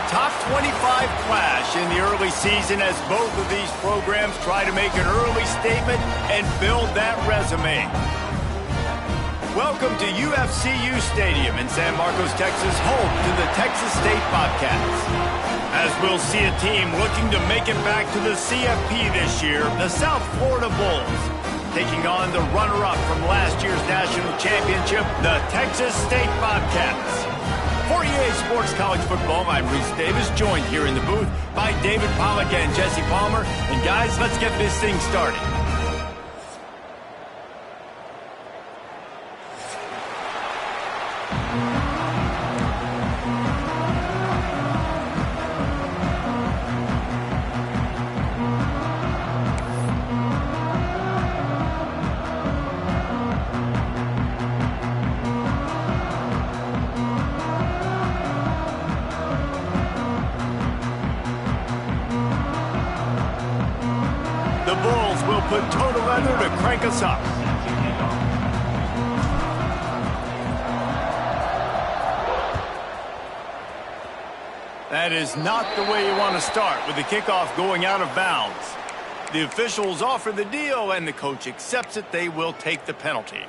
top 25 clash in the early season as both of these programs try to make an early statement and build that resume. Welcome to UFCU Stadium in San Marcos, Texas, home to the Texas State Bobcats. As we'll see a team looking to make it back to the CFP this year, the South Florida Bulls, taking on the runner-up from last year's national championship, the Texas State Bobcats. For EA Sports College Football, I'm Reese Davis, joined here in the booth by David Pollack and Jesse Palmer. And guys, let's get this thing started. The Bulls will put total leather to crank us up. That is not the way you want to start with the kickoff going out of bounds. The officials offer the deal and the coach accepts it. They will take the penalty.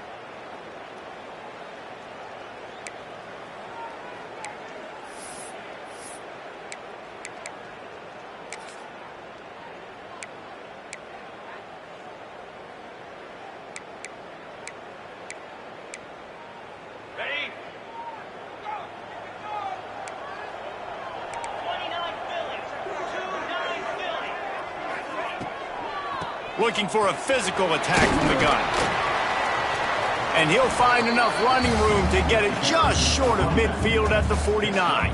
Looking for a physical attack from the gun. And he'll find enough running room to get it just short of midfield at the 49.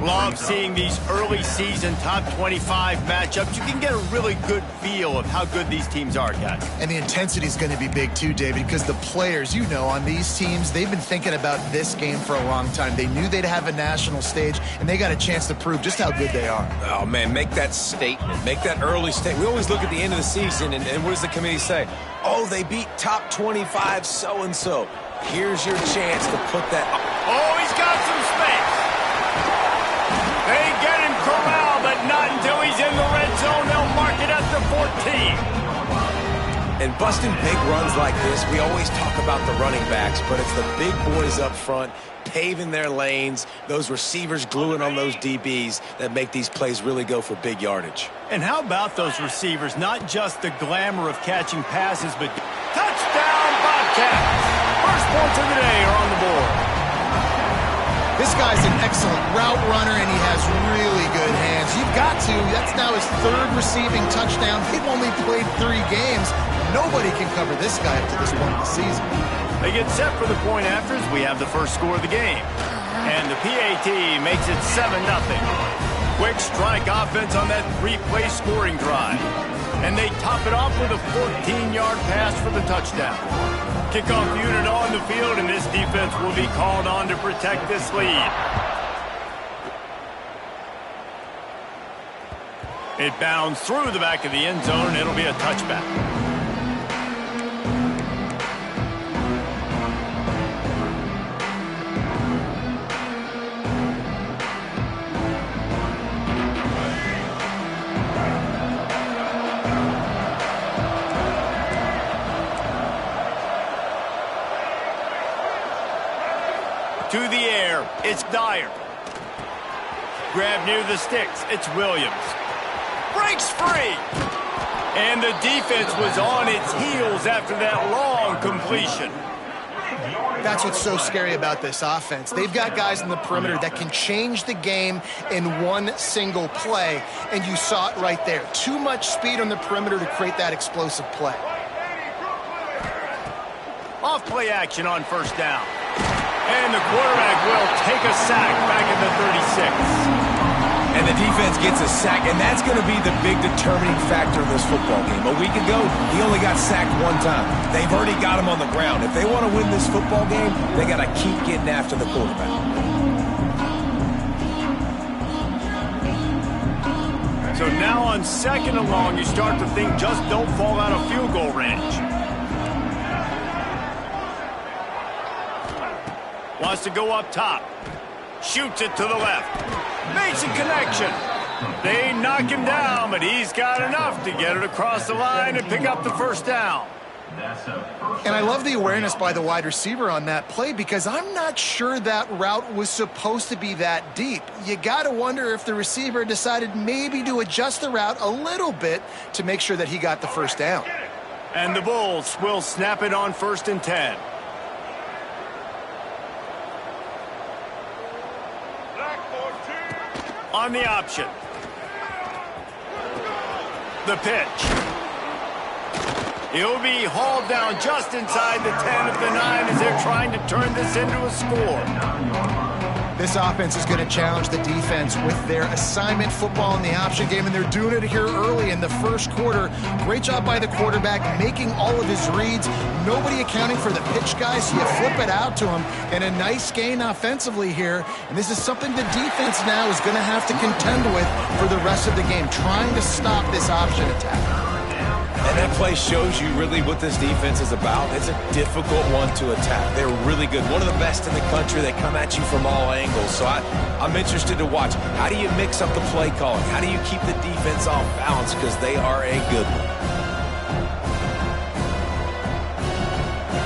Love seeing these early season top 25 matchups. You can get a really good feel of how good these teams are, guys. And the intensity is going to be big too, David, because the players, you know, on these teams, they've been thinking about this game for a long time. They knew they'd have a national stage, and they got a chance to prove just how good they are. Oh, man, make that statement. Make that early statement. We always look at the end of the season, and what does the committee say? Oh, they beat top 25 so-and-so. Here's your chance to put that... Oh, he's got some space. They get him corralled, but not until he's in the red zone. They'll mark it at the 14. And busting big runs like this, we always talk about the running backs, but it's the big boys up front paving their lanes, those receivers gluing on those DBs that make these plays really go for big yardage. And how about those receivers? Not just the glamour of catching passes, but touchdown Bobcats! First points of the day are on the board. This guy's an excellent route runner, and he has really good hands. You've got to. That's now his third receiving touchdown. They've only played 3 games. Nobody can cover this guy up to this point in the season. They get set for the point afters. We have the first score of the game. And the PAT makes it 7-0. Quick strike offense on that 3-play scoring drive. And they top it off with a 14-yard pass for the touchdown. Kickoff unit on the field, and this defense will be called on to protect this lead. It bounds through the back of the end zone, and it'll be a touchback. To the air, it's Dyer. Grab near the sticks, it's Williams. Breaks free! And the defense was on its heels after that long completion. That's what's so scary about this offense. They've got guys in the perimeter that can change the game in one single play, and you saw it right there. Too much speed on the perimeter to create that explosive play. Off play action on first down. And the quarterback will take a sack back at the 36. And the defense gets a sack, and that's going to be the big determining factor in this football game. A week ago, he only got sacked 1 time. They've already got him on the ground. If they want to win this football game, they got to keep getting after the quarterback. So now on 2nd and long, you start to think just don't fall out of field goal range. Wants to go up top. Shoots it to the left. Makes a connection. They knock him down, but he's got enough to get it across the line and pick up the first down. And I love the awareness by the wide receiver on that play because I'm not sure that route was supposed to be that deep. You got to wonder if the receiver decided maybe to adjust the route a little bit to make sure that he got the first down. And the Bulls will snap it on 1st and 10. On the option. The pitch. He'll be hauled down just inside the 10 of the 9 as they're trying to turn this into a score. This offense is going to challenge the defense with their assignment football in the option game, and they're doing it here early in the first quarter. Great job by the quarterback making all of his reads. Nobody accounting for the pitch guys, so you flip it out to him, and a nice gain offensively here. And this is something the defense now is going to have to contend with for the rest of the game, trying to stop this option attack. And that play shows you really what this defense is about. It's a difficult one to attack. They're really good. One of the best in the country. They come at you from all angles. So I'm interested to watch. How do you mix up the play calling? How do you keep the defense off balance? Because they are a good one.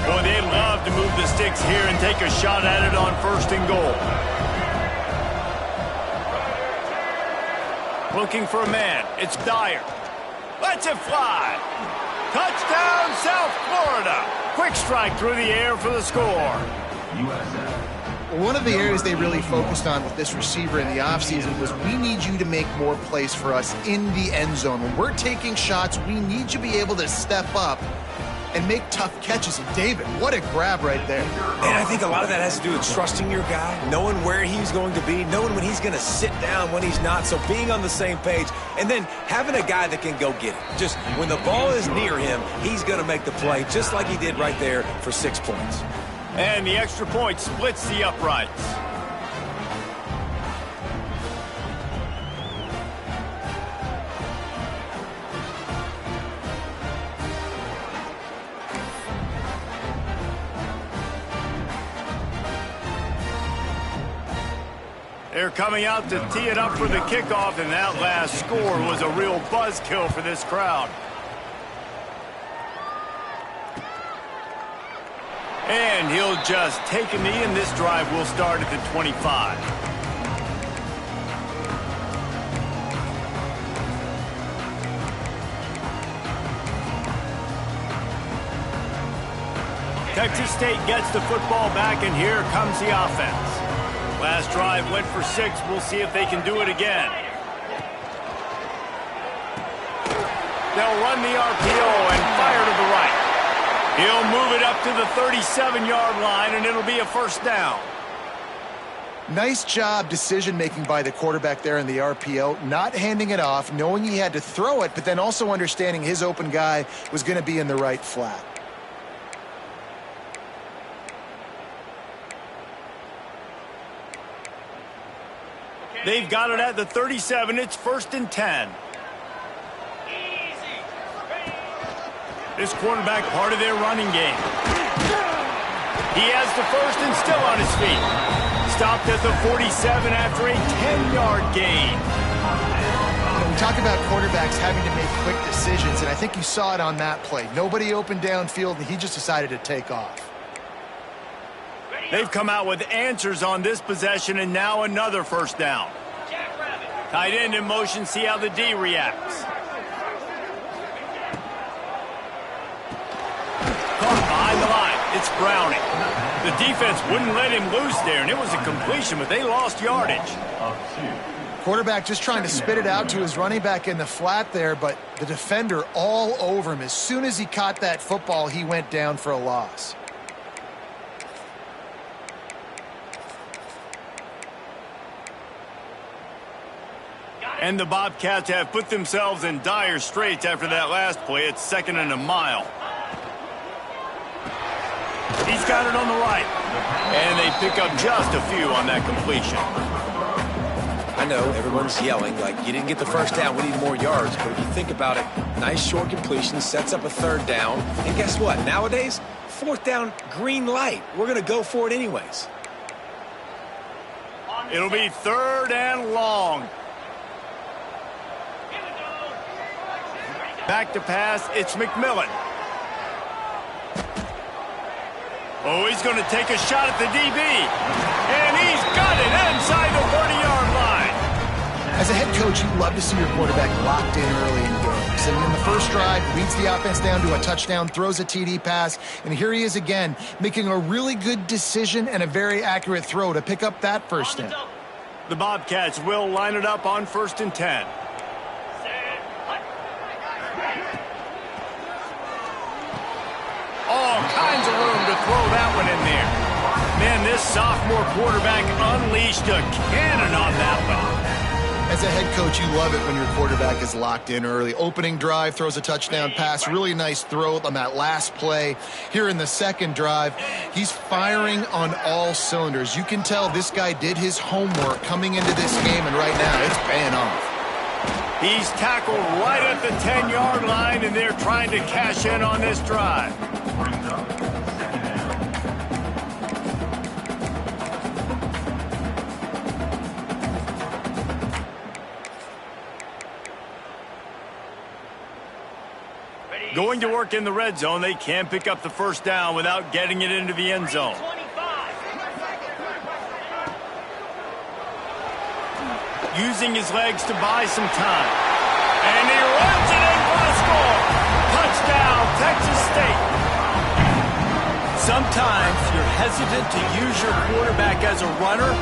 Boy, they love to move the sticks here and take a shot at it on 1st and goal. Looking for a man. It's Dyer. Lets it fly. Touchdown, South Florida. Quick strike through the air for the score. One of the areas they really focused on with this receiver in the offseason was we need you to make more plays for us in the end zone. When we're taking shots, we need you to be able to step up and make tough catches. And David, what a grab right there. And I think a lot of that has to do with trusting your guy, knowing where he's going to be, knowing when he's going to sit down, when he's not. So being on the same page, and then having a guy that can go get it. Just when the ball is near him, he's going to make the play, just like he did right there for 6 points. And the extra point splits the uprights. They're coming out to tee it up for the kickoff, and that last score was a real buzzkill for this crowd. And he'll just take a knee, and this drive will start at the 25. Texas State gets the football back, and here comes the offense. Last drive went for 6. We'll see if they can do it again. They'll run the RPO and fire to the right. He'll move it up to the 37-yard line, and it'll be a first down. Nice job decision-making by the quarterback there in the RPO, not handing it off, knowing he had to throw it, but then also understanding his open guy was going to be in the right flat. They've got it at the 37. It's 1st and 10. This quarterback part of their running game. He has the first and still on his feet. Stopped at the 47 after a 10-yard gain. We talk about quarterbacks having to make quick decisions, and I think you saw it on that play. Nobody opened downfield, and he just decided to take off. They've come out with answers on this possession, and now another first down. Tight end in motion, see how the D reacts. Caught behind the line. It's Browning. The defense wouldn't let him loose there, and it was a completion, but they lost yardage. Quarterback just trying to spit it out to his running back in the flat there, but the defender all over him. As soon as he caught that football, he went down for a loss. And the Bobcats have put themselves in dire straits after that last play. It's 2nd and a mile. He's got it on the right. And they pick up just a few on that completion. I know everyone's yelling like, you didn't get the first down, we need more yards. But if you think about it, nice short completion, sets up a 3rd down. And guess what? Nowadays, 4th down, green light. We're going to go for it anyways. It'll be 3rd and long. Back to pass, it's McMillan. Oh, he's going to take a shot at the DB. And he's got it inside the 30-yard line. As a head coach, you love to see your quarterback locked in early in games. And in the first drive, leads the offense down to a touchdown, throws a TD pass, and here he is again, making a really good decision and a very accurate throw to pick up that first down. The Bobcats will line it up on 1st and 10. All kinds of room to throw that one in there. Man, this sophomore quarterback unleashed a cannon on that one. As a head coach, you love it when your quarterback is locked in early. Opening drive, throws a touchdown pass. Really nice throw on that last play. Here in the second drive, he's firing on all cylinders. You can tell this guy did his homework coming into this game, and right now it's paying off. He's tackled right at the 10-yard line, and they're trying to cash in on this drive. Going to work in the red zone, they can't pick up the first down without getting it into the end zone. Using his legs to buy some time. And he runs it in for the score. Touchdown, Texas State. Sometimes you're hesitant to use your quarterback as a runner.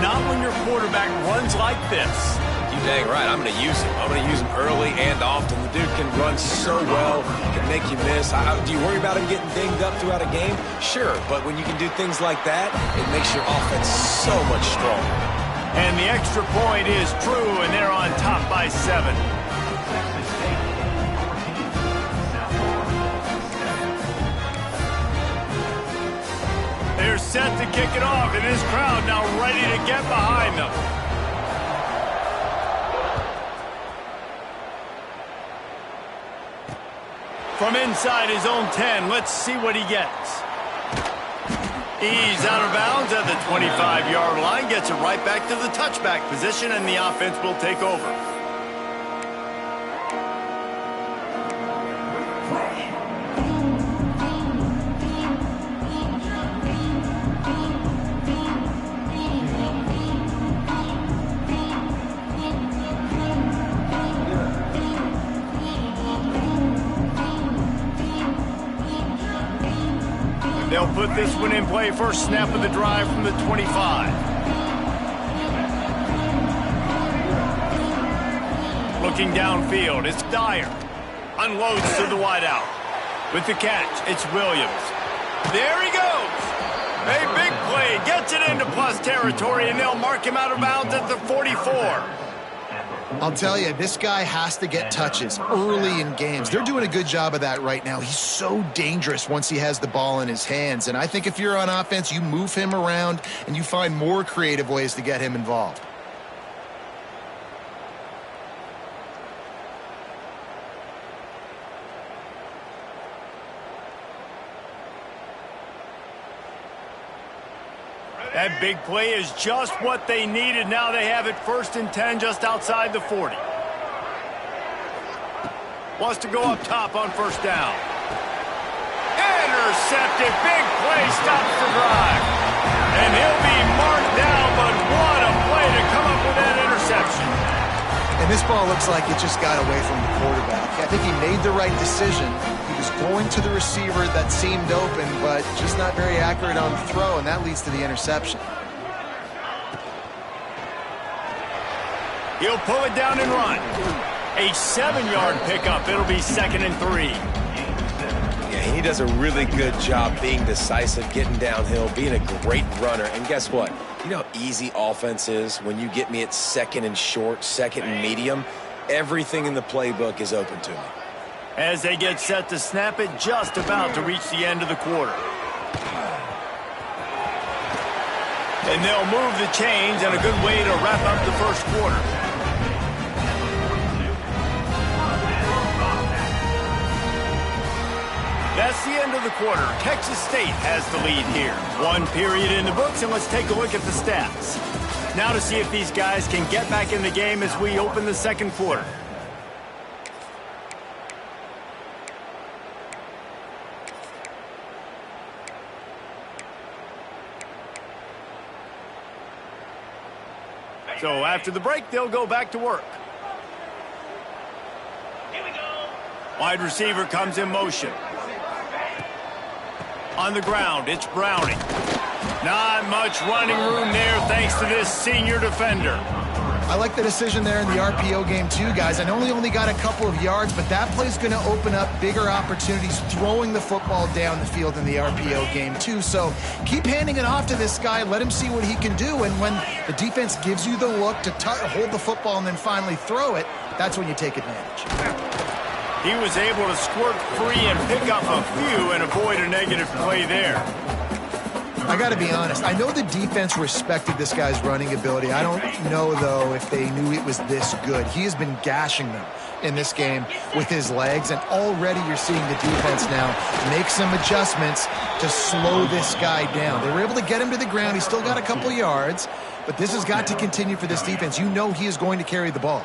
Not when your quarterback runs like this. You're dang right. I'm going to use him. I'm going to use him early and often. The dude can run so well, can make you miss. Do you worry about him getting dinged up throughout a game? Sure, but when you can do things like that, it makes your offense so much stronger. And the extra point is true, and they're on top by 7. They're set to kick it off, and this crowd now ready to get behind them. From inside his own 10, let's see what he gets. He's out of bounds at the 25-yard line, gets it right back to the touchback position, and the offense will take over. They'll put this one in play, first snap of the drive from the 25. Looking downfield, it's Dyer. Unloads to the wideout. With the catch, it's Williams. There he goes. A big play, gets it into plus territory, and they'll mark him out of bounds at the 44. I'll tell you, this guy has to get touches early in games. They're doing a good job of that right now. He's so dangerous once he has the ball in his hands. And I think if you're on offense, you move him around and you find more creative ways to get him involved. That big play is just what they needed. Now they have it 1st and 10 just outside the 40. Wants to go up top on first down. Intercepted. Big play. Stops the drive. And he'll be marked down, but what a play to come up with that interception. And this ball looks like it just got away from the quarterback. I think he made the right decision. He was going to the receiver that seemed open, but just not very accurate on the throw, and that leads to the interception. He'll pull it down and run. A 7-yard pickup. It'll be 2nd and 3. Yeah, he does a really good job being decisive, getting downhill, being a great runner. And guess what? You know how easy offense is when you get me at 2nd and short, 2nd and medium? Everything in the playbook is open to me. As they get set to snap it, just about to reach the end of the quarter. And they'll move the chains, and a good way to wrap up the first quarter. That's the end of the quarter. Texas State has the lead here. 1 period in the books, and let's take a look at the stats. Now to see if these guys can get back in the game as we open the second quarter. So after the break, they'll go back to work. Here we go. Wide receiver comes in motion. On the ground, it's Browning. Not much running room there thanks to this senior defender. I like the decision there in the RPO game too, guys. I know he only got a couple of yards, but that play's going to open up bigger opportunities throwing the football down the field in the RPO game too. So keep handing it off to this guy. Let him see what he can do. And when the defense gives you the look to hold the football and then finally throw it, that's when you take advantage. He was able to squirt free and pick up a few and avoid a negative play there. I got to be honest. I know the defense respected this guy's running ability. I don't know, though, if they knew it was this good. He has been gashing them in this game with his legs, and already you're seeing the defense now make some adjustments to slow this guy down. They were able to get him to the ground. He's still got a couple yards, but this has got to continue for this defense. You know he is going to carry the ball.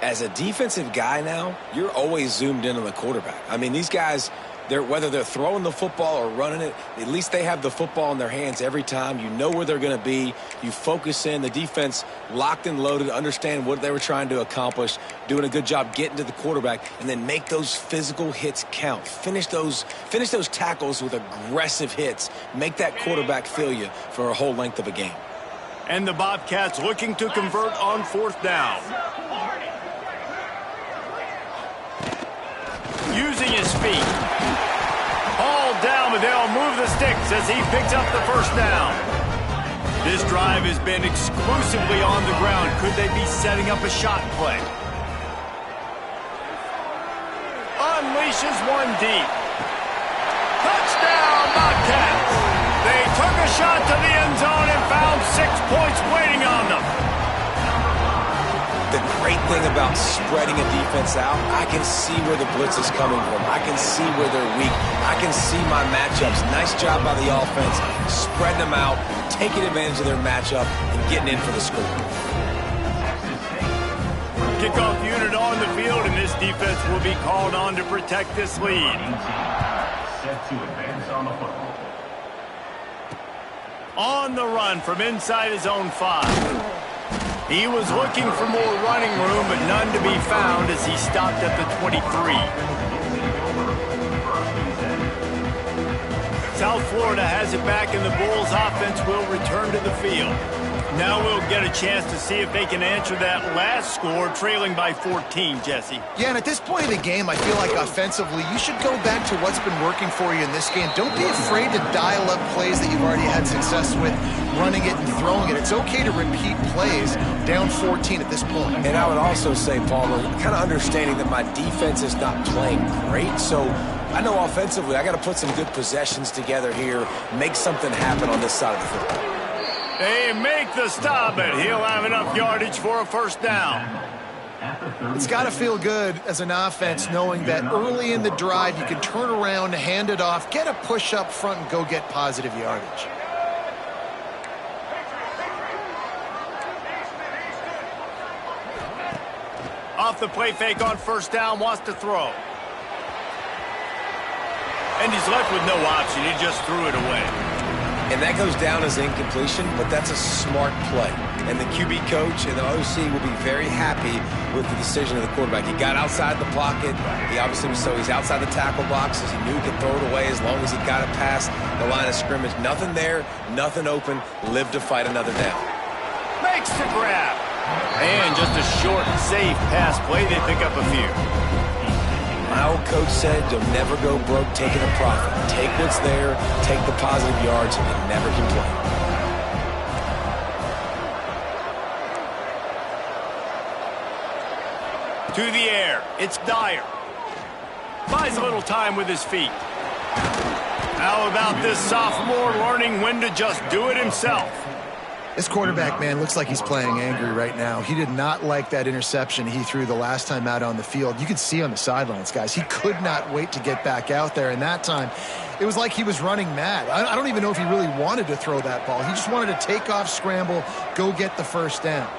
As a defensive guy now, you're always zoomed in on the quarterback. I mean, these guys, whether they're throwing the football or running it, at least they have the football in their hands every time. You know where they're going to be. You focus in. The defense locked and loaded, understand what they were trying to accomplish, doing a good job getting to the quarterback, and then make those physical hits count. Finish those tackles with aggressive hits. Make that quarterback feel you for a whole length of a game. And the Bobcats looking to convert on fourth down. Using his feet. All down, but they'll move the sticks as he picks up the first down. This drive has been exclusively on the ground. Could they be setting up a shot play? Unleashes one deep. Touchdown, Bobcats! They took a shot to the end zone and found 6 points waiting on them. The great thing about spreading a defense out, I can see where the blitz is coming from. I can see where they're weak. I can see my matchups. Nice job by the offense, spreading them out, taking advantage of their matchup, and getting in for the score. Kickoff unit on the field, and this defense will be called on to protect this lead. Set to advance on the football. On the run from inside his own 5. He was looking for more running room, but none to be found as he stopped at the 23. South Florida has it back, and the Bulls offense will return to the field. Now we'll get a chance to see if they can answer that last score, trailing by 14, Jesse. Yeah, and at this point in the game, I feel like offensively, you should go back to what's been working for you in this game. Don't be afraid to dial up plays that you've already had success with, running it and throwing it. It's okay to repeat plays down 14 at this point. And I would also say, Palmer, kind of understanding that my defense is not playing great, so I know offensively I got to put some good possessions together here, make something happen on this side of the football. They make the stop, and he'll have enough yardage for a first down. It's got to feel good as an offense knowing that early in the drive you can turn around, hand it off, get a push up front, and go get positive yardage. Off the play fake on first down, wants to throw. And he's left with no option. He just threw it away. And that goes down as incompletion, but that's a smart play. And the QB coach and the OC will be very happy with the decision of the quarterback. He got outside the pocket. He obviously was, so he's outside the tackle boxes. He knew he could throw it away as long as he got it past the line of scrimmage. Nothing there, nothing open. Live to fight another down. Makes the grab. And just a short, safe pass play. They pick up a few. My old coach said, you'll never go broke taking a profit. Take what's there, take the positive yards, and never complain. To the air, it's Dyer. Buys a little time with his feet. How about this sophomore learning when to just do it himself? This quarterback, man, looks like he's playing angry right now. He did not like that interception he threw the last time out on the field. You could see on the sidelines, guys, he could not wait to get back out there. And that time, it was like he was running mad. I don't even know if he really wanted to throw that ball. He just wanted to take off, scramble, go get the first down.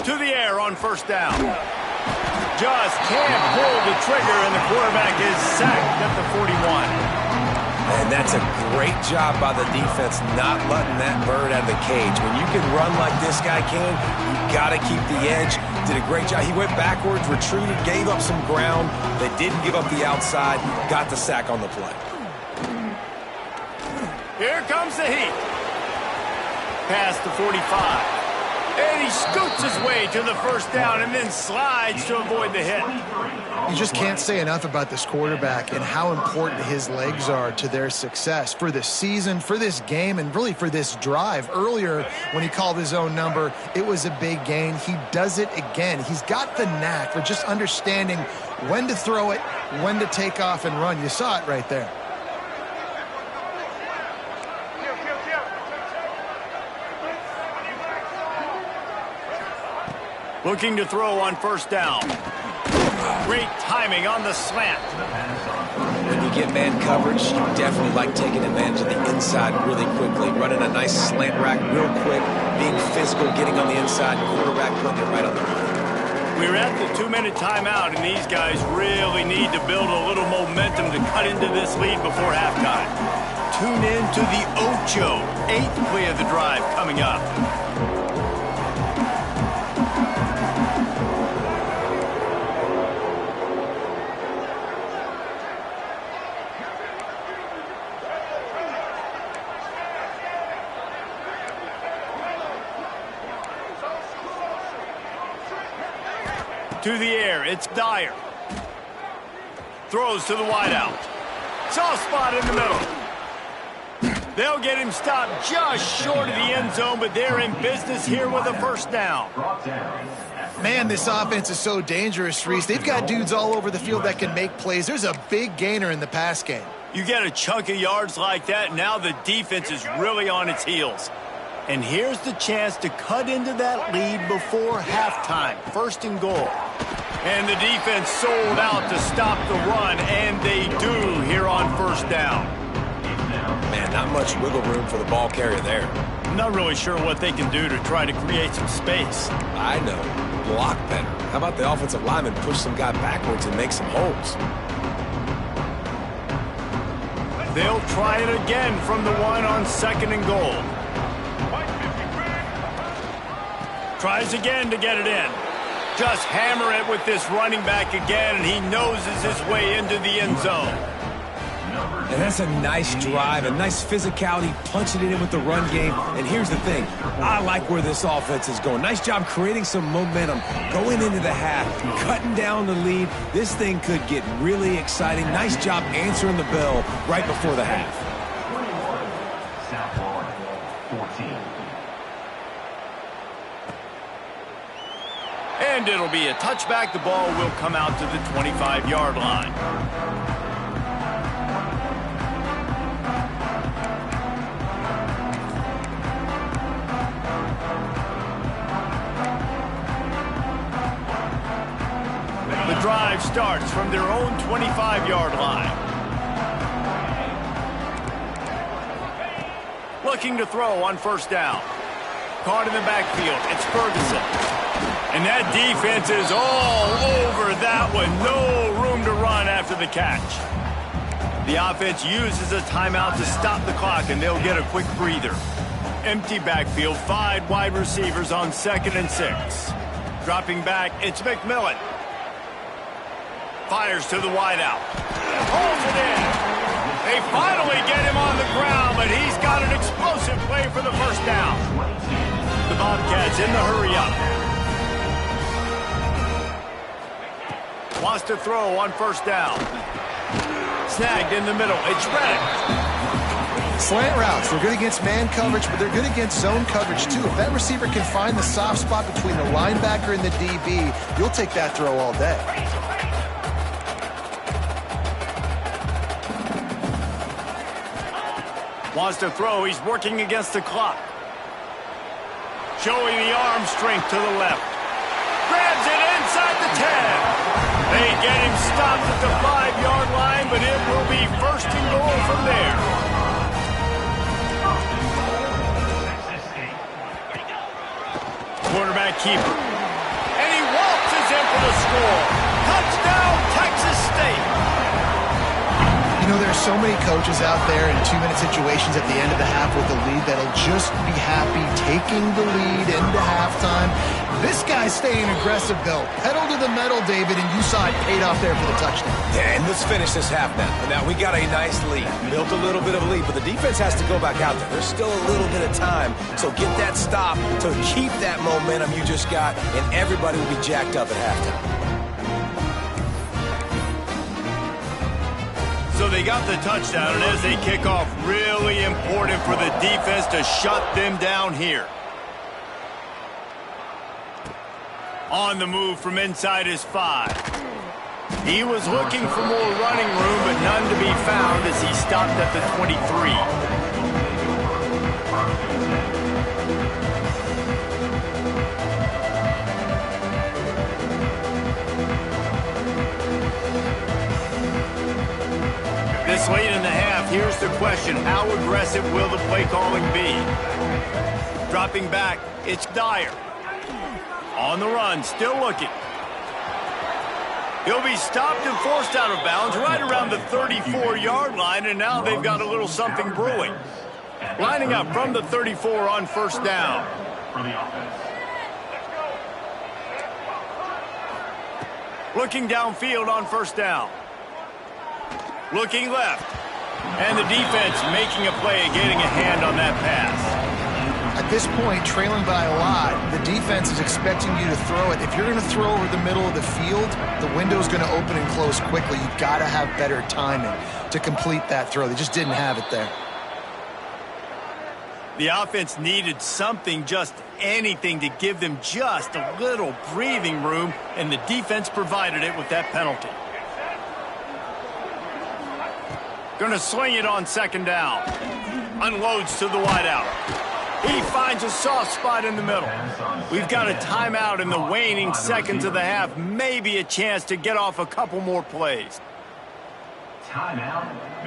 To the air on first down. Just can't pull the trigger, and the quarterback is sacked at the 41. And that's a great job by the defense not letting that bird out of the cage. When you can run like this guy can, you got to keep the edge. Did a great job. He went backwards, retreated, gave up some ground. They didn't give up the outside, got the sack on the play. Here comes the heat. Past the 45. And he scoots his way to the first down and then slides to avoid the hit. You just can't say enough about this quarterback and how important his legs are to their success for this season, for this game, and really for this drive. Earlier, when he called his own number, it was a big gain. He does it again. He's got the knack for just understanding when to throw it, when to take off and run. You saw it right there. Looking to throw on first down. Great timing on the slant. When you get man coverage, you definitely like taking advantage of the inside really quickly. Running a nice slant rack real quick, being physical, getting on the inside, quarterback putting it right on the run. We're at the 2-minute timeout, and these guys really need to build a little momentum to cut into this lead before halftime. Tune in to the Ocho, 8th play of the drive coming up. To the air, it's Dyer. Throws to the wideout. Soft spot in the middle. They'll get him stopped just short of the end zone, but they're in business here with a first down. Man, this offense is so dangerous, Reese. They've got dudes all over the field that can make plays. There's a big gainer in the pass game. You get a chunk of yards like that, now the defense is really on its heels. And here's the chance to cut into that lead before halftime. First and goal. And the defense sold out to stop the run, and they do here on first down. Man, not much wiggle room for the ball carrier there. I'm not really sure what they can do to try to create some space. I know. Block better. How about the offensive lineman push some guy backwards and make some holes? They'll try it again from the one on second and goal. Tries again to get it in. Just hammer it with this running back again, and he noses his way into the end zone. And that's a nice drive, a nice physicality, punching it in with the run game. And here's the thing. I like where this offense is going. Nice job creating some momentum, going into the half, cutting down the lead. This thing could get really exciting. Nice job answering the bell right before the half. 21, South Florida, 14. And it'll be a touchback. The ball will come out to the 25-yard line. The drive starts from their own 25-yard line. Looking to throw on first down. Caught in the backfield. It's Ferguson. And that defense is all over that one. No room to run after the catch. The offense uses a timeout to stop the clock, and they'll get a quick breather. Empty backfield, 5 wide receivers on 2nd and 6. Dropping back, it's McMillan. Fires to the wideout. Holds it in. They finally get him on the ground, but he's got an explosive play for the first down. The Bobcats in the hurry-up. Wants to throw on first down. Snagged in the middle. It's Reddick. Slant routes. They're good against man coverage, but they're good against zone coverage, too. If that receiver can find the soft spot between the linebacker and the DB, you'll take that throw all day. Wants to throw. He's working against the clock. Showing the arm strength to the left. Grabs it inside the 10. They get him stopped at the 5-yard line, but it will be first and goal from there. Quarterback keeper. And he waltzes in for the score. Touchdown, Texas State. You know, there are so many coaches out there in 2-minute situations at the end of the half with the lead that'll just be happy taking the lead into halftime. This guy's staying aggressive, though. Pedal to the metal, David, and you saw it paid off there for the touchdown. Yeah, and let's finish this half now. Now, we got a nice lead. Built a little bit of a lead, but the defense has to go back out there. There's still a little bit of time, so get that stop to keep that momentum you just got, and everybody will be jacked up at halftime. So they got the touchdown, and as they kick off, really important for the defense to shut them down here. On the move from inside his 5. He was looking for more running room, but none to be found as he stopped at the 23. This late in the half, here's the question. How aggressive will the play calling be? Dropping back, it's Dyer. On the run, still looking. He'll be stopped and forced out of bounds right around the 34-yard line, and now they've got a little something brewing. Lining up from the 34 on first down. Looking downfield on first down. Looking left. And the defense making a play and getting a hand on that pass. At this point, trailing by a lot, the defense is expecting you to throw it. If you're going to throw over the middle of the field, the window's going to open and close quickly. You've got to have better timing to complete that throw. They just didn't have it there. The offense needed something, just anything, to give them just a little breathing room, and the defense provided it with that penalty. Going to swing it on second down. Unloads to the wideout. He finds a soft spot in the middle. We've got a timeout in the waning seconds of the half. Maybe a chance to get off a couple more plays.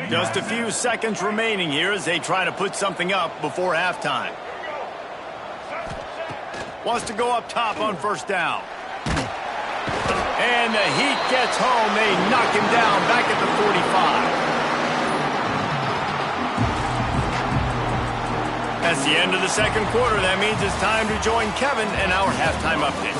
Just a few seconds remaining here as they try to put something up before halftime. Wants to go up top on first down. And the heat gets home. They knock him down back at the 45. That's the end of the second quarter. That means it's time to join Kevin and our halftime update.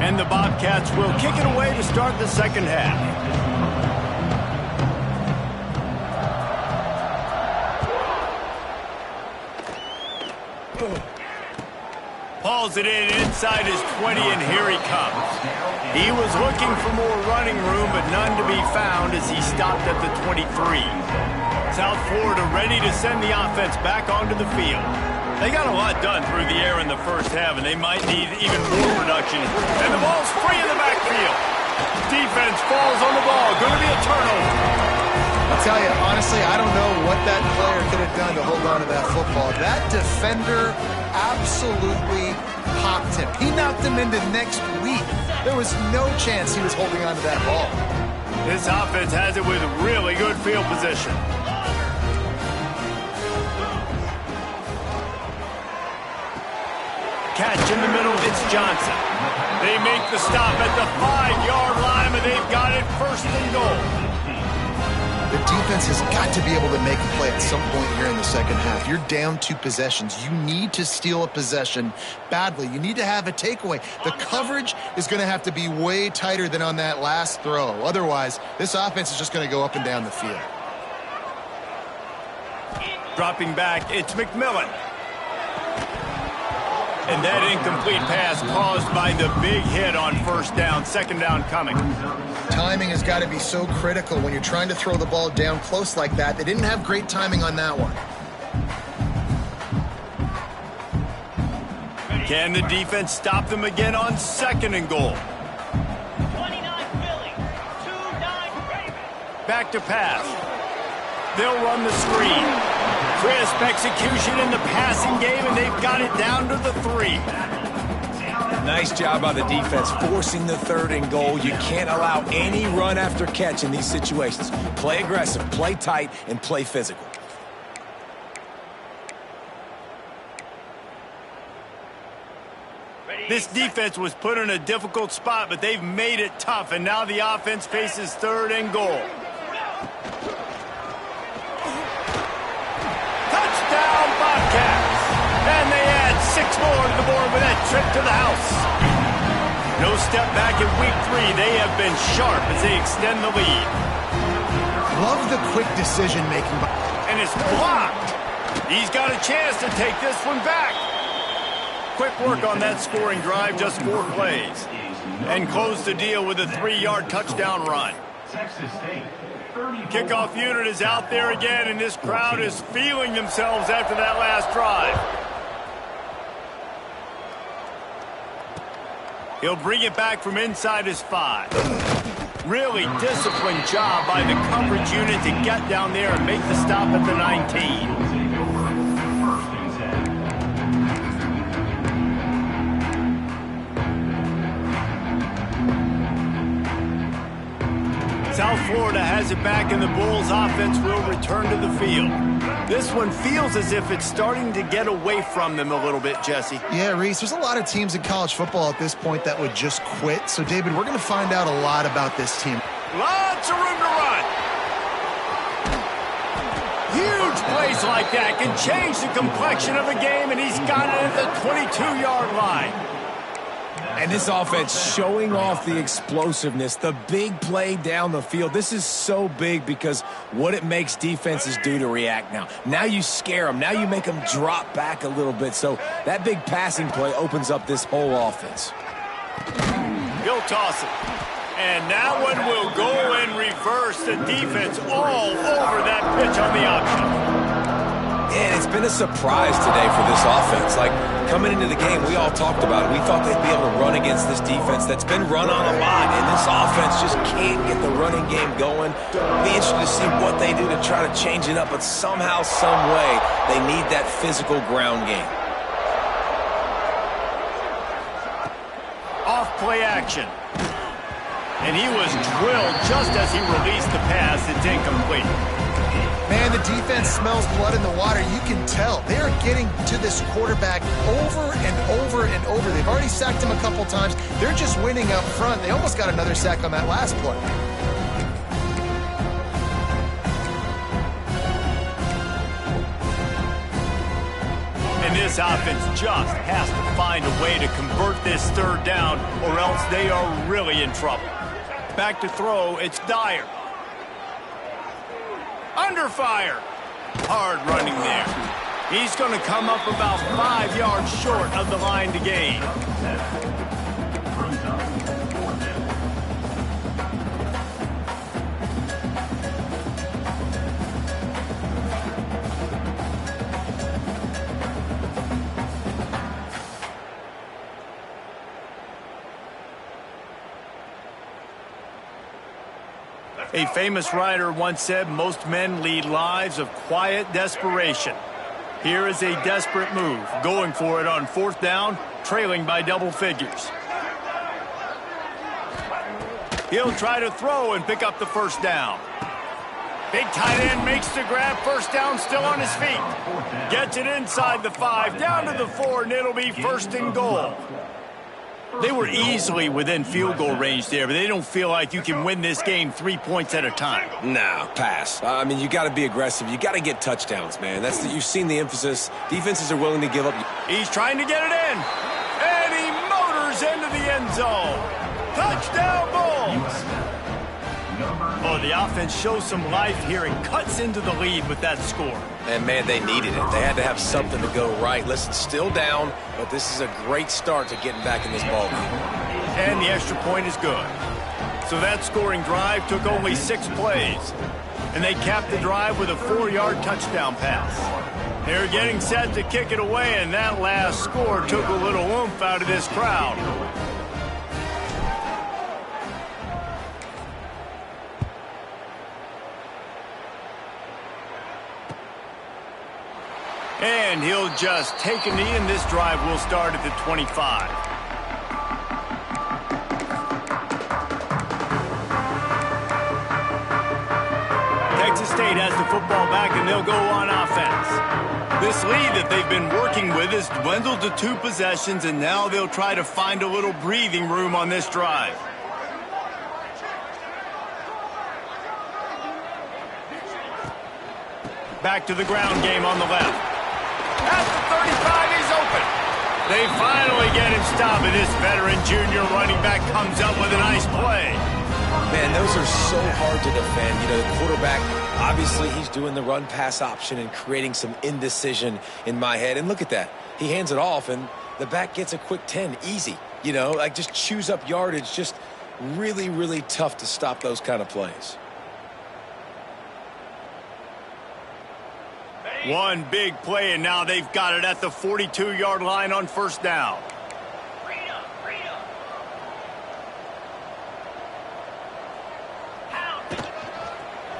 And the Bobcats will kick it away to start the second half. Hauls it in inside his 20, and here he comes. He was looking for more running room, but none to be found as he stopped at the 23. South Florida ready to send the offense back onto the field. They got a lot done through the air in the first half, and they might need even more production. And the ball's free in the backfield. Defense falls on the ball. Going to be a turnover. I'll tell you, honestly, I don't know what that player could have done to hold on to that football. That defender absolutely popped him. He knocked him into next week. There was no chance he was holding on to that ball. This offense has it with really good field position. Catch in the middle, it's Johnson. They make the stop at the 5-yard line, and they've got it first and goal. The defense has got to be able to make a play at some point here in the second half. You're down 2 possessions. You need to steal a possession badly. You need to have a takeaway. The coverage is going to have to be way tighter than on that last throw. Otherwise, this offense is just going to go up and down the field. Dropping back, it's McMillan. And that incomplete pass caused by the big hit on first down, second down coming. Timing has got to be so critical when you're trying to throw the ball down close like that. They didn't have great timing on that one. Can the defense stop them again on second and goal? 29 Philly, 2-9 Ravens. Back to pass. They'll run the screen. Crisp execution in the passing game, and they've got it down to the 3. Nice job by the defense forcing the third and goal. You can't allow any run after catch in these situations. Play aggressive, play tight, and play physical. This defense was put in a difficult spot, but they've made it tough, and now the offense faces third and goal. Touchdown, Bobcats! And they add 6 more to the board with that trip to the house. No step back in week 3. They have been sharp as they extend the lead. Love the quick decision-making. And it's blocked. He's got a chance to take this one back. Quick work on that scoring drive, just 4 plays. And close the deal with a 3-yard touchdown run. Kickoff unit is out there again, and this crowd is feeling themselves after that last drive. He'll bring it back from inside his 5. Really disciplined job by the coverage unit to get down there and make the stop at the 19. South Florida has it back, and the Bulls offense will return to the field. This one feels as if it's starting to get away from them a little bit, Jesse. Yeah, Reese, there's a lot of teams in college football at this point that would just quit. So, David, we're going to find out a lot about this team. Lots of room to run. Huge plays like that can change the complexion of a game, and he's got it at the 22-yard line. And this offense showing off the explosiveness, the big play down the field. This is so big because what it makes defenses do to react now. Now you scare them. Now you make them drop back a little bit. So that big passing play opens up this whole offense. He'll toss it. And that one will go in reverse. The defense all over that pitch on the option. And it's been a surprise today for this offense. Like, coming into the game, we all talked about it. We thought they'd be able to run against this defense that's been run on a lot, and this offense just can't get the running game going. Be interested to see what they do to try to change it up, but somehow, some way, they need that physical ground game. Off play action. And he was drilled just as he released the pass. It's incomplete. Man, the defense smells blood in the water. You can tell. They are getting to this quarterback over and over and over. They've already sacked him a couple times. They're just winning up front. They almost got another sack on that last play. And this offense just has to find a way to convert this third down, or else they are really in trouble. Back to throw, it's Dyer. Under fire. Hard running there. He's going to come up about 5 yards short of the line to gain. A famous writer once said, most men lead lives of quiet desperation. Here is a desperate move, going for it on 4th down, trailing by double figures. He'll try to throw and pick up the first down. Big tight end makes the grab, first down, still on his feet. Gets it inside the 5, down to the 4, and it'll be 1st and goal. They were easily within field goal range there, but they don't feel like you can win this game 3 points at a time. Nah, pass. I mean, you got to be aggressive. You got to get touchdowns, man. You've seen the emphasis. Defenses are willing to give up. He's trying to get it in, and he motors into the end zone. Touchdown, Bulls. Oh, the offense shows some life here and cuts into the lead with that score. And, man, they needed it. They had to have something to go right. Listen, still down, but this is a great start to getting back in this ballgame. And the extra point is good. So that scoring drive took only 6 plays. And they capped the drive with a 4-yard touchdown pass. They're getting set to kick it away, and that last score took a little oomph out of this crowd. And he'll just take a knee, and this drive will start at the 25. Texas State has the football back, and they'll go on offense. This lead that they've been working with has dwindled to 2 possessions, and now they'll try to find a little breathing room on this drive. Back to the ground game on the left. At the 35, he's open. They finally get him stopped, and this veteran junior running back comes up with a nice play. Man, those are so hard to defend. You know, the quarterback, obviously he's doing the run-pass option and creating some indecision in my head. And look at that. He hands it off, and the back gets a quick 10. Easy. You know, like just chews up yardage. Just really, really tough to stop those kind of plays. One big play, and now they've got it at the 42-yard line on first down.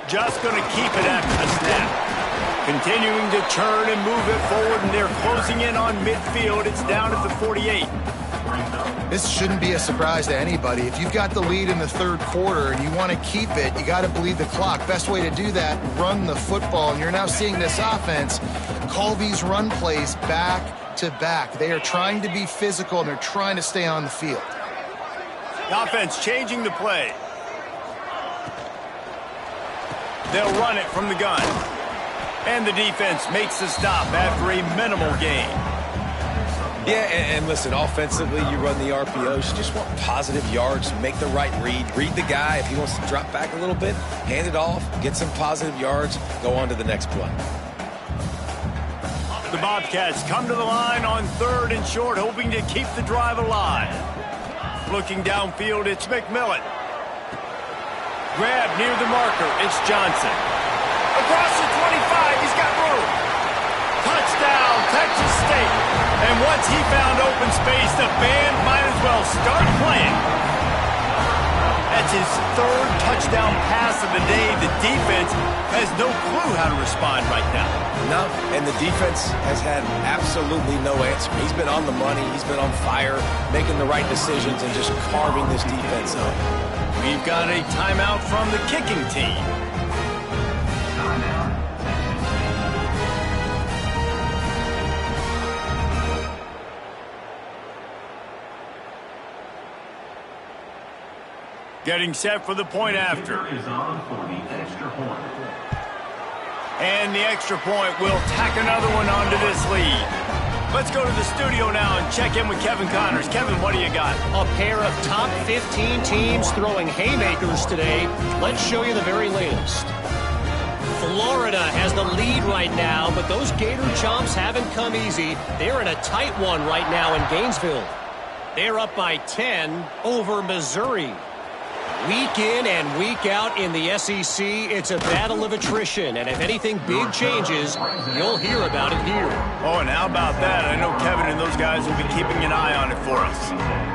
Just going to keep it after the snap. Continuing to turn and move it forward, and they're closing in on midfield. It's down at the 48. This shouldn't be a surprise to anybody. If you've got the lead in the third quarter and you want to keep it, you got to bleed the clock. Best way to do that, run the football. And you're now seeing this offense call these run plays back to back. They are trying to be physical, and they're trying to stay on the field. The offense changing the play. They'll run it from the gun. And the defense makes the stop after a minimal gain. Yeah, and listen, offensively, you run the RPOs. You just want positive yards, make the right read. Read the guy. If he wants to drop back a little bit, hand it off, get some positive yards, go on to the next play. The Bobcats come to the line on 3rd and short, hoping to keep the drive alive. Looking downfield, it's McMillan. Grab near the marker, it's Johnson. Across the 25, he's got room. Touchdown, Texas State. And once he found open space, the band might as well start playing. That's his 3rd touchdown pass of the day. The defense has no clue how to respond right now. No, and the defense has had absolutely no answer. He's been on the money. He's been on fire, making the right decisions and just carving this defense up. We've got a timeout from the kicking team. Getting set for the point after. Is on for the extra point. And the extra point will tack another one onto this lead. Let's go to the studio now and check in with Kevin Connors. Kevin, what do you got? A pair of top 15 teams throwing haymakers today. Let's show you the very latest. Florida has the lead right now, but those Gator Chomps haven't come easy. They're in a tight one right now in Gainesville. They're up by 10 over Missouri. Week in and week out in the SEC, it's a battle of attrition, and if anything big changes, you'll hear about it here. Oh, and how about that? I know Kevin and those guys will be keeping an eye on it for us.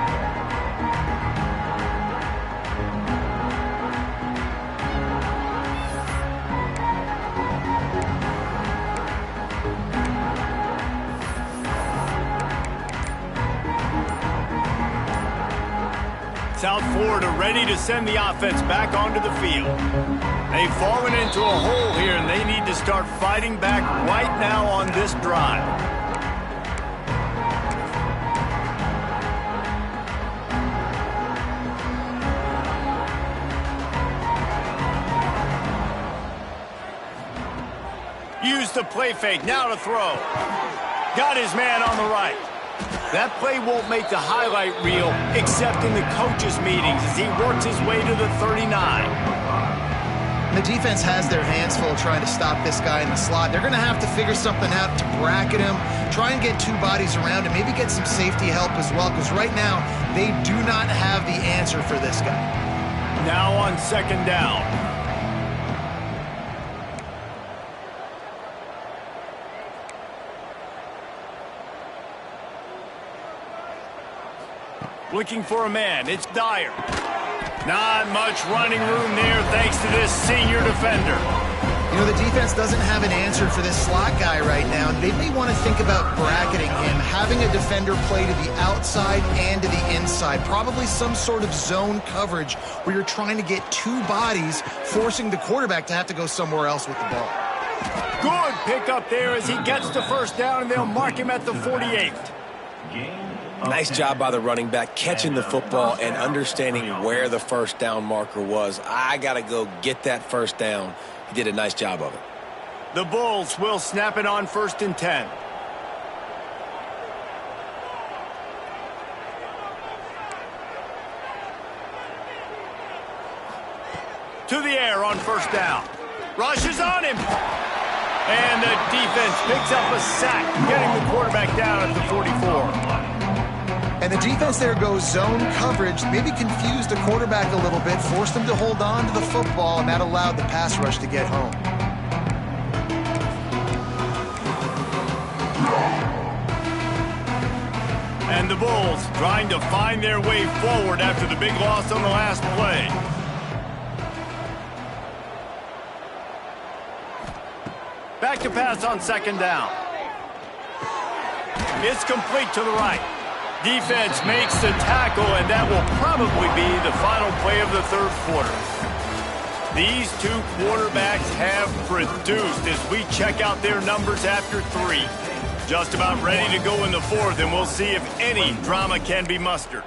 South Florida ready to send the offense back onto the field. They've fallen into a hole here, and they need to start fighting back right now on this drive. Use the play fake, now to throw. Got his man on the right. That play won't make the highlight reel except in the coaches' meetings as he works his way to the 39. The defense has their hands full trying to stop this guy in the slot. They're going to have to figure something out to bracket him, try and get two bodies around him, maybe get some safety help as well, because right now they do not have the answer for this guy. Now on second down. Looking for a man. It's Dyer. Not much running room there thanks to this senior defender. You know, the defense doesn't have an answer for this slot guy right now. They may want to think about bracketing him, having a defender play to the outside and to the inside. Probably some sort of zone coverage where you're trying to get two bodies, forcing the quarterback to have to go somewhere else with the ball. Good pickup there as he gets the first down, and they'll mark him at the 48th. Nice job by the running back, catching the football and understanding where the first down marker was. I got to go get that first down. He did a nice job of it. The Bulls will snap it on 1st and 10. To the air on 1st down. Rushes on him. And the defense picks up a sack, getting the quarterback down at the 44. And the defense there goes zone coverage, maybe confused the quarterback a little bit, forced him to hold on to the football, and that allowed the pass rush to get home. And the Bulls trying to find their way forward after the big loss on the last play. Back to pass on 2nd down. It's complete to the right. Defense makes the tackle, and that will probably be the final play of the 3rd quarter. These two quarterbacks have produced as we check out their numbers after 3. Just about ready to go in the 4th, and we'll see if any drama can be mustered.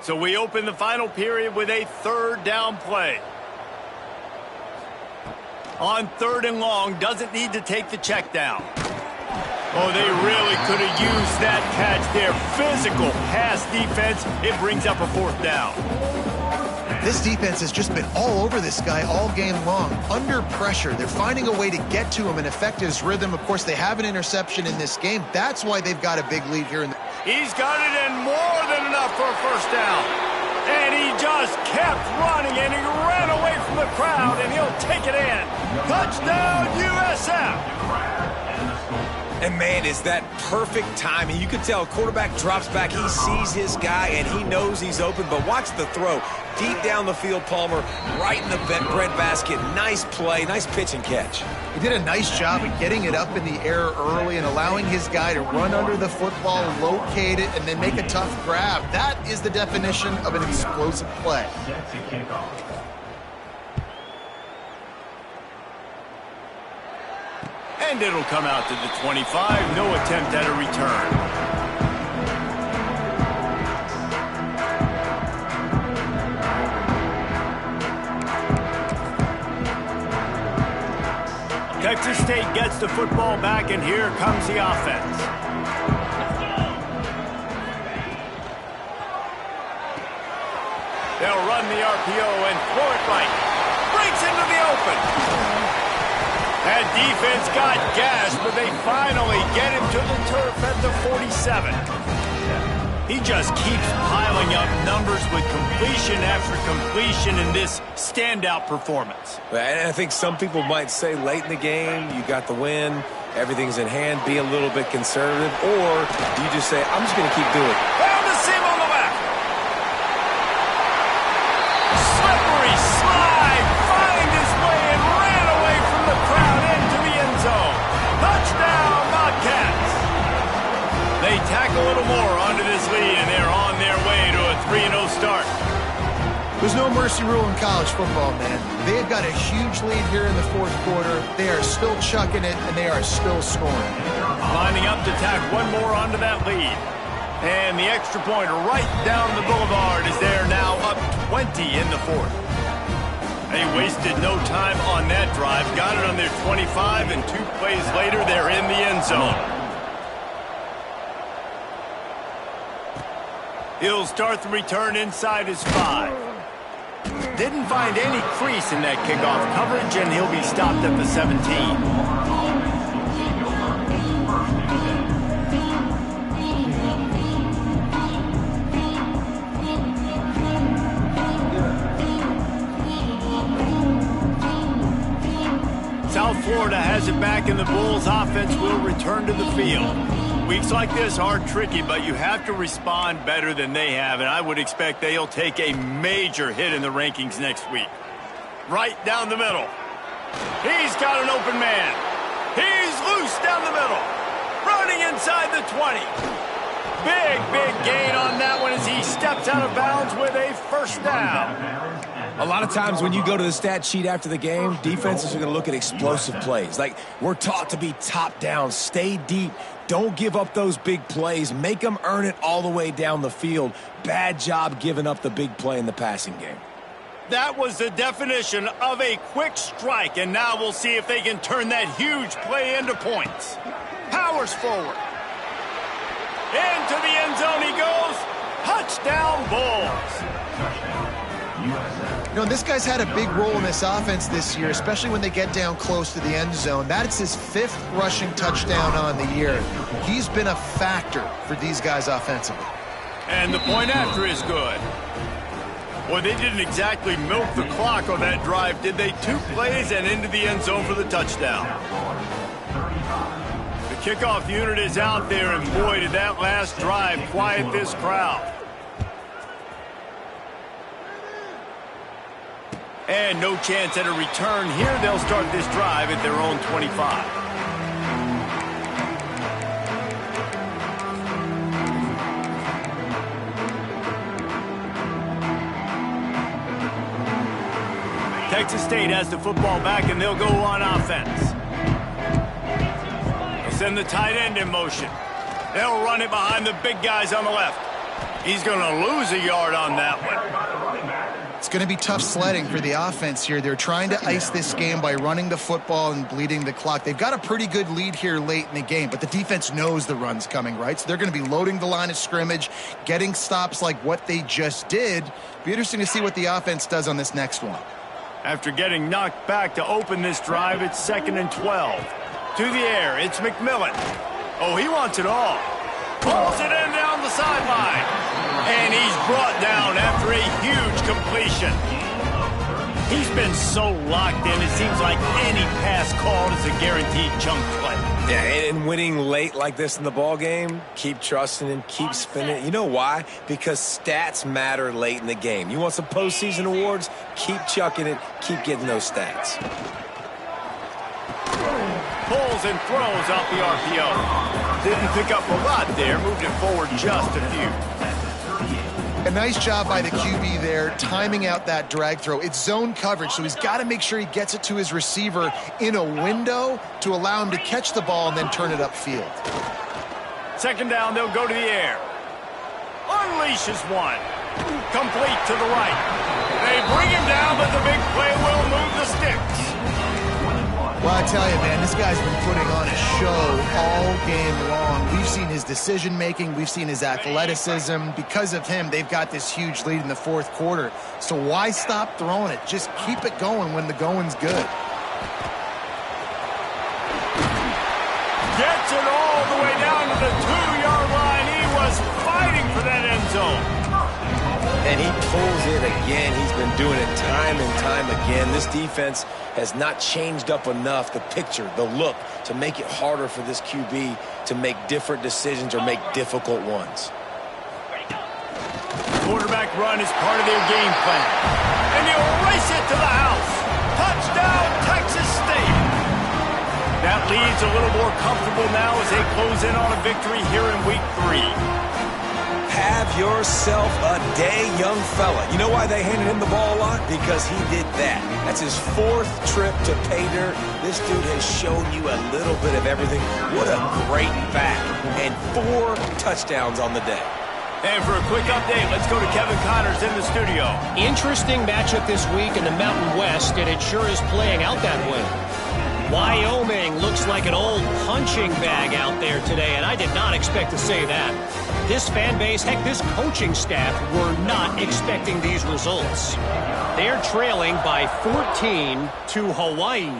So we open the final period with a 3rd down play. On 3rd and long, doesn't need to take the check down. Oh, they really could have used that catch there. Physical pass defense. It brings up a 4th down. This defense has just been all over this guy all game long. Under pressure, they're finding a way to get to him and affect his rhythm. Of course, they have an interception in this game. That's why they've got a big lead here. He's got it in more than enough for a 1st down. And he just kept running, and he ran away from the crowd, and he'll take it in. Touchdown, USF! And, man, is that perfect timing. You can tell quarterback drops back. He sees his guy, and he knows he's open. But watch the throw. Deep down the field, Palmer, right in the breadbasket. Nice play, nice pitch and catch. He did a nice job of getting it up in the air early and allowing his guy to run under the football, locate it, and then make a tough grab. That is the definition of an explosive play. Set to kickoff. And it'll come out to the 25. No attempt at a return. Texas State gets the football back, and here comes the offense. They'll run the RPO and throw it right. Breaks into the open. That defense got gashed, but they finally get him to the turf at the 47. He just keeps piling up numbers with completion after completion in this standout performance. And I think some people might say late in the game, you got the win, everything's in hand, be a little bit conservative, or do you just say, I'm just going to keep doing it? Found the seam on the left. Slippery slide, find his way and ran away from the crowd into the end zone. Touchdown, Bobcats. They tack a little more onto this lead, and they're on their way to a 3-0 start. There's no mercy rule in college football, man. They've got a huge lead here in the 4th quarter. They are still chucking it, and they are still scoring. Lining up to tack one more onto that lead. And the extra point right down the boulevard is there now, up 20 in the fourth. They wasted no time on that drive. Got it on their 25, and 2 plays later, they're in the end zone. He'll start the return inside his 5. Didn't find any crease in that kickoff coverage, and he'll be stopped at the 17. South Florida has it back, and the Bulls offense will return to the field. Weeks like this are tricky, but you have to respond better than they have, and I would expect they'll take a major hit in the rankings next week. Right down the middle. He's got an open man. He's loose down the middle. Running inside the 20. Big gain on that one as he steps out of bounds with a first down. A lot of times when you go to the stat sheet after the game, defenses are going to look at explosive plays. Like, we're taught to be top down, stay deep, don't give up those big plays, make them earn it all the way down the field. Bad job giving up the big play in the passing game. That was the definition of a quick strike, and now we'll see if they can turn that huge play into points. Powers forward. Into the end zone he goes. Touchdown, Bulls. You know, this guy's had a big role in this offense this year, especially when they get down close to the end zone. That's his 5th rushing touchdown on the year. He's been a factor for these guys offensively. And the point after is good. Well, they didn't exactly milk the clock on that drive, did they? 2 plays and into the end zone for the touchdown. The kickoff unit is out there, and boy, did that last drive quiet this crowd. And no chance at a return here. They'll start this drive at their own 25. Texas State has the football back, and they'll go on offense. They'll send the tight end in motion. They'll run it behind the big guys on the left. He's going to lose a yard on that one. It's going to be tough sledding for the offense here. They're trying to ice this game by running the football and bleeding the clock. They've got a pretty good lead here late in the game, but the defense knows the run's coming, right? So they're going to be loading the line of scrimmage, getting stops like what they just did. Be interesting to see what the offense does on this next one. After getting knocked back to open this drive, it's 2nd and 12. To the air, it's McMillan. Oh, he wants it all. Pulls it in down the sideline. And he's brought down after a huge completion. He's been so locked in, it seems like any pass called is a guaranteed chunk play. Yeah, and winning late like this in the ball game, keep trusting him, keep spinning. You know why? Because stats matter late in the game. You want some postseason awards? Keep chucking it, keep getting those stats. Pulls and throws off the RPO. Didn't pick up a lot there, moved it forward just a few. A nice job by the QB there, timing out that drag throw. It's zone coverage, so he's got to make sure he gets it to his receiver in a window to allow him to catch the ball and then turn it upfield. 2nd down, they'll go to the air. Unleashes one. Complete to the right. They bring him down, but the big play will move the sticks. Well, I tell you, man, this guy's been putting on a show all game long. We've seen his decision-making. We've seen his athleticism. Because of him, they've got this huge lead in the 4th quarter. So why stop throwing it? Just keep it going when the going's good. Gets it all the way down to the 2-yard line. He was fighting for that end zone. And he pulls it again. He's been doing it time and time again. This defense has not changed up enough, the picture, the look, to make it harder for this QB to make different decisions or make difficult ones. Quarterback run is part of their game plan. And he'll race it to the house. Touchdown, Texas State. That leads a little more comfortable now as they close in on a victory here in week 3. Have yourself a day, young fella. You know why they handed him the ball a lot? Because he did that. That's his 4th trip to pay dirt. This dude has shown you a little bit of everything. What a great back. And 4 touchdowns on the day. And for a quick update, let's go to Kevin Connors in the studio. Interesting matchup this week in the Mountain West, and it sure is playing out that way. Wyoming looks like an old punching bag out there today, and I did not expect to say that. This fan base, heck, this coaching staff were not expecting these results. They're trailing by 14 to Hawaii.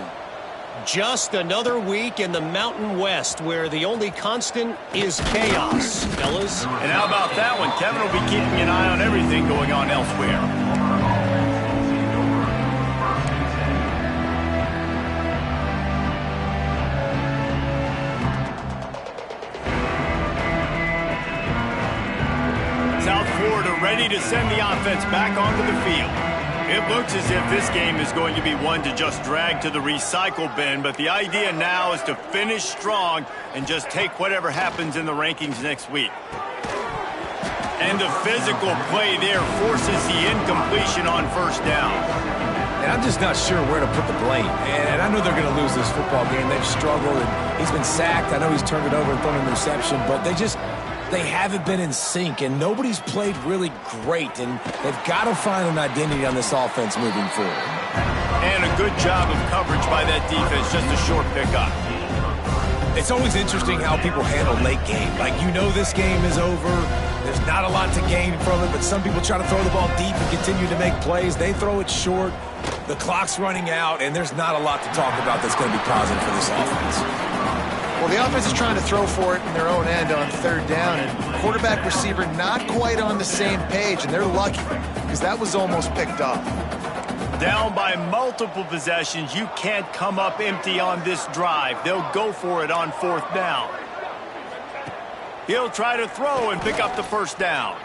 Just another week in the Mountain West where the only constant is chaos, fellas. And how about that one? Kevin will be keeping an eye on everything going on elsewhere. South Florida ready to send the offense back onto the field. It looks as if this game is going to be one to just drag to the recycle bin, but the idea now is to finish strong and just take whatever happens in the rankings next week. And the physical play there forces the incompletion on first down. And I'm just not sure where to put the blame. And I know they're going to lose this football game. They've struggled, and he's been sacked. I know he's turned it over and thrown an interception, but they haven't been in sync, and nobody's played really great, and they've got to find an identity on this offense moving forward. And a good job of coverage by that defense, just a short pickup. It's always interesting how people handle late game. Like, you know this game is over. There's not a lot to gain from it, but some people try to throw the ball deep and continue to make plays. They throw it short. The clock's running out, and there's not a lot to talk about that's going to be positive for this offense. Well, the offense is trying to throw for it in their own end on 3rd down, and quarterback receiver not quite on the same page, and they're lucky because that was almost picked off. Down by multiple possessions, you can't come up empty on this drive. They'll go for it on 4th down. He'll try to throw and pick up the first down.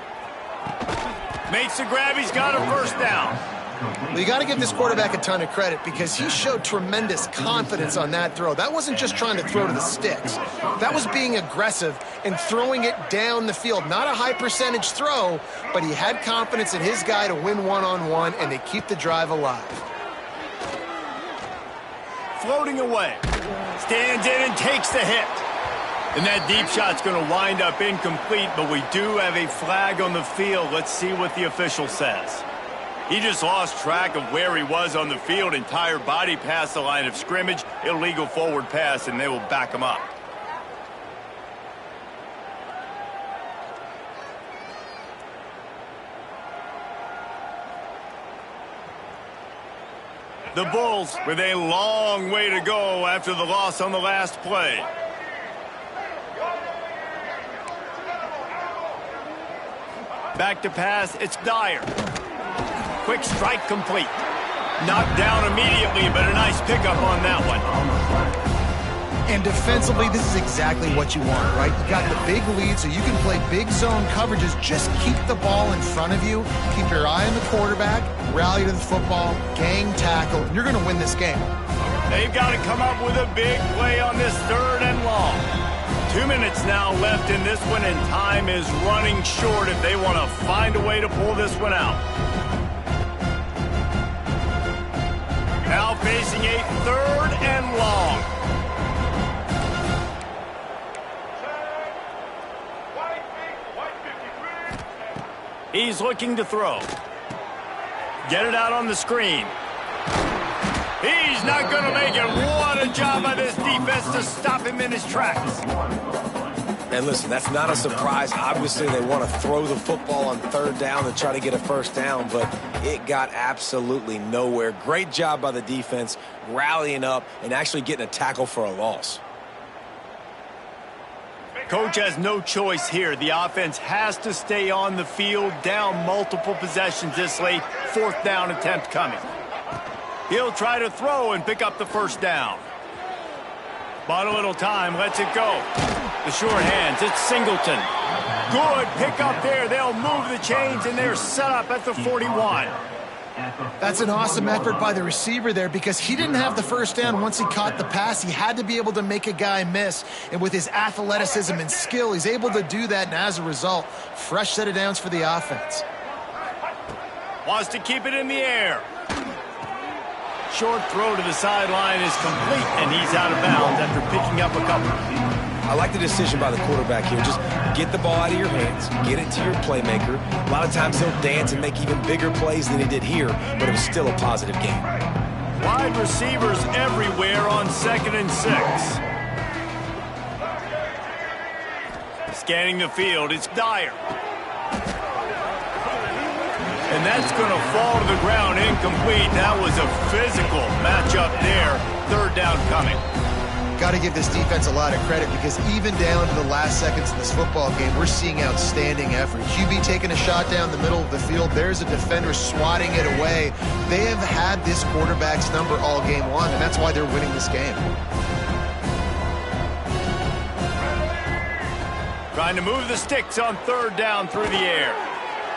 Makes a grab, he's got a first down. Well, you got to give this quarterback a ton of credit because he showed tremendous confidence on that throw. That wasn't just trying to throw to the sticks. That was being aggressive and throwing it down the field. Not a high percentage throw, but he had confidence in his guy to win one-on-one and to keep the drive alive. Floating away. Stands in and takes the hit. And that deep shot's going to wind up incomplete, but we do have a flag on the field. Let's see what the official says. He just lost track of where he was on the field. Entire body past the line of scrimmage. Illegal forward pass, and they will back him up. The Bulls with a long way to go after the loss on the last play. Back to pass, it's Dyer. Quick strike complete. Knocked down immediately, but a nice pickup on that one. And defensively, this is exactly what you want, right? You got the big lead, so you can play big zone coverages. Just keep the ball in front of you. Keep your eye on the quarterback. Rally to the football. Gang tackle. You're going to win this game. They've got to come up with a big play on this 3rd and long. 2 minutes now left in this one, and time is running short if they want to find a way to pull this one out. Now facing a 3rd and long. He's looking to throw. Get it out on the screen. He's not going to make it. What a job by this defense to stop him in his tracks. And listen, that's not a surprise. Obviously, they want to throw the football on 3rd down and try to get a first down, but it got absolutely nowhere. Great job by the defense, rallying up and actually getting a tackle for a loss. Coach has no choice here. The offense has to stay on the field, down multiple possessions this late. 4th down attempt coming. He'll try to throw and pick up the first down. Bought a little time, lets it go. The short hands, it's Singleton. Good pick up there. They'll move the chains, and they're set up at the 41. That's an awesome effort by the receiver there because he didn't have the first down once he caught the pass. He had to be able to make a guy miss. And with his athleticism and skill, he's able to do that. And as a result, fresh set of downs for the offense. Wants to keep it in the air. Short throw to the sideline is complete, and he's out of bounds after picking up a couple. I like the decision by the quarterback here. Just get the ball out of your hands, get it to your playmaker. A lot of times he'll dance and make even bigger plays than he did here, but it was still a positive game. Wide receivers everywhere on 2nd and 6. Scanning the field, it's Dyer. And that's going to fall to the ground incomplete. That was a physical matchup there. 3rd down coming. Got to give this defense a lot of credit because even down to the last seconds in this football game, we're seeing outstanding effort. QB taking a shot down the middle of the field. There's a defender swatting it away. They have had this quarterback's number all game long, and that's why they're winning this game. Trying to move the sticks on 3rd down through the air.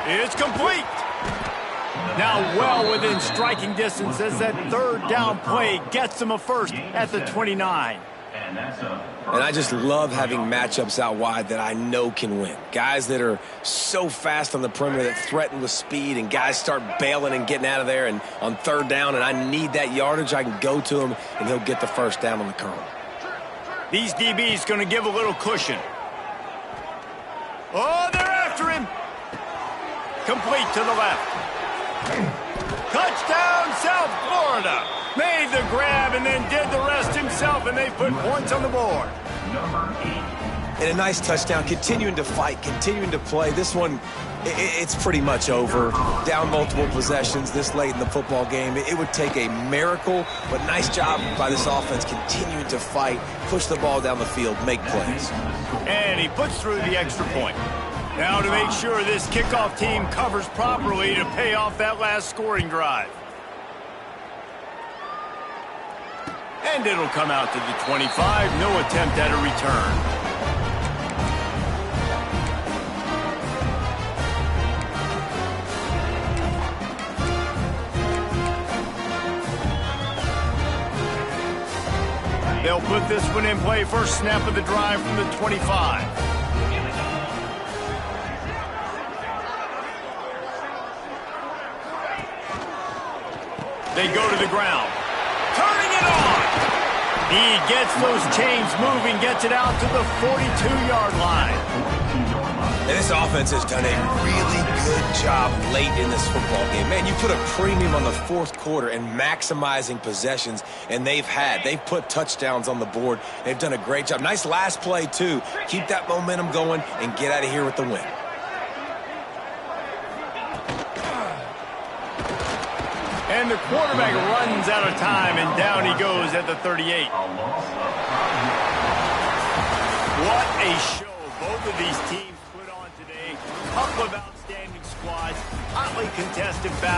It's complete. Now well within striking distance as that 3rd down play gets them a first at the 29. And I just love having matchups out wide that I know can win. Guys that are so fast on the perimeter that threaten with speed, and guys start bailing and getting out of there and on 3rd down, and I need that yardage. I can go to him, and he'll get the first down on the curl. These DBs going to give a little cushion. Oh, they're after him. Complete to the left. Touchdown, South Florida. Made the grab and then did the rest himself, and they put points on the board. And a nice touchdown, continuing to fight, continuing to play. This one, it's pretty much over. Down multiple possessions this late in the football game. It would take a miracle, but nice job by this offense continuing to fight, push the ball down the field, make plays. And he puts through the extra point. Now to make sure this kickoff team covers properly to pay off that last scoring drive. And it'll come out to the 25. No attempt at a return. They'll put this one in play first snap of the drive from the 25. They go to the ground. Turning it on. He gets those chains moving, gets it out to the 42-yard line. And this offense has done a really good job late in this football game. Man, you put a premium on the 4th quarter and maximizing possessions, and they've put touchdowns on the board. They've done a great job. Nice last play, too. Keep that momentum going and get out of here with the win. And the quarterback runs out of time, and down he goes at the 38. What a show both of these teams put on today. Couple of outstanding squads, hotly contested battles.